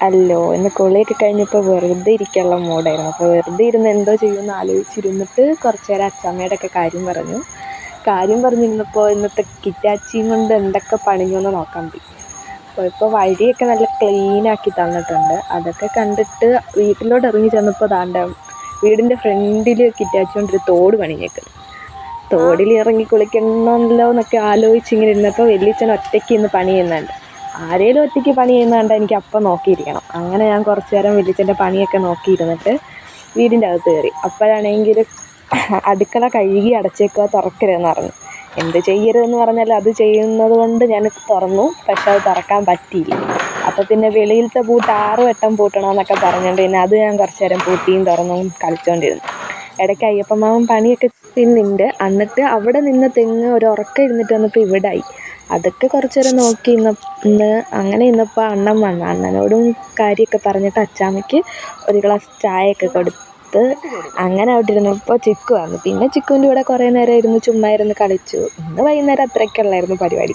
അല്ലോ ഇന്ന് കുളിയൊക്കെ കഴിഞ്ഞപ്പോൾ വെറുതെ ഇരിക്കാനുള്ള മൂഡായിരുന്നു. അപ്പോൾ വെറുതെ ഇരുന്ന് എന്തോ ചെയ്യുമെന്ന് ആലോചിച്ചിരുന്നിട്ട് കുറച്ച് നേരം അച്ചാമ്മയുടെ ഒക്കെ കാര്യം പറഞ്ഞിരുന്നപ്പോൾ ഇന്നത്തെ കിറ്റാച്ചിയും കൊണ്ട് എന്തൊക്കെ പണിഞ്ഞെന്ന് നോക്കാൻ പോയി. അപ്പോൾ ഇപ്പോൾ വഴിയൊക്കെ നല്ല ക്ലീനാക്കി തന്നിട്ടുണ്ട്. അതൊക്കെ കണ്ടിട്ട് വീട്ടിലോട്ട് ഇറങ്ങി ചെന്നപ്പോൾ വീടിൻ്റെ ഫ്രണ്ടിൽ കിറ്റാച്ചി കൊണ്ടൊരു തോട് പണിഞ്ഞേക്കുന്നു. തോടിൽ ഇറങ്ങി കുളിക്കണമല്ലോ എന്നൊക്കെ ആലോചിച്ചിങ്ങനെ ഇരുന്നപ്പോൾ വലിയച്ഛൻ ഒറ്റയ്ക്ക് ഇന്ന് പണി ചെയ്യുന്നുണ്ട്. ആരേലും ഒറ്റയ്ക്ക് പണി ചെയ്യുന്നത് കണ്ടാൽ എനിക്ക് അപ്പം നോക്കിയിരിക്കണം. അങ്ങനെ ഞാൻ കുറച്ച് നേരം വലിയച്ഛൻ്റെ പണിയൊക്കെ നോക്കിയിരുന്നിട്ട് വീടിൻ്റെ അകത്ത് കയറി. അപ്പോഴാണെങ്കിൽ അടുക്കള കഴുകി അടച്ചേക്കുക, തുറക്കരുതെന്ന് പറഞ്ഞു. എന്ത് ചെയ്യരുതെന്ന് പറഞ്ഞാൽ അത് ചെയ്യുന്നത് കൊണ്ട് ഞാൻ തുറന്നു. പക്ഷെ അത് തുറക്കാൻ പറ്റിയില്ല. അപ്പോൾ പിന്നെ വെളിയിലത്തെ പൂട്ട് 6 വട്ടം പൂട്ടണമെന്നൊക്കെ പറഞ്ഞുകൊണ്ട് പിന്നെ അത് ഞാൻ കുറച്ച് നേരം പൂട്ടിയും തുറന്നും കളിച്ചുകൊണ്ടിരുന്നു. ഇടയ്ക്ക് അയ്യപ്പമാവൻ പണിയൊക്കെ പിന്നുണ്ട്. എന്നിട്ട് അവിടെ നിന്ന് തെങ്ങ് ഒരു ഉറക്കം ഇരുന്നിട്ട് വന്നപ്പോൾ ഇവിടായി. അതൊക്കെ കുറച്ച് നേരം നോക്കി അങ്ങനെ ഇന്നപ്പോൾ അണ്ണൻ വന്നു. അണ്ണനോടും കാര്യമൊക്കെ പറഞ്ഞിട്ട് അച്ചാമ്മയ്ക്ക് ഒരു ഗ്ലാസ് ചായയൊക്കെ കൊടുത്ത് അങ്ങനെ അവിടെ ഇരുന്നപ്പോൾ ചിക്കു വന്നു. പിന്നെ ചിക്കുവിൻ്റെ കൂടെ കുറേ നേരം ചുമ്മാ ഇരുന്ന് കളിച്ചു. ഇന്ന് വൈകുന്നേരം അത്രയ്ക്കുള്ളായിരുന്നു പരിപാടി.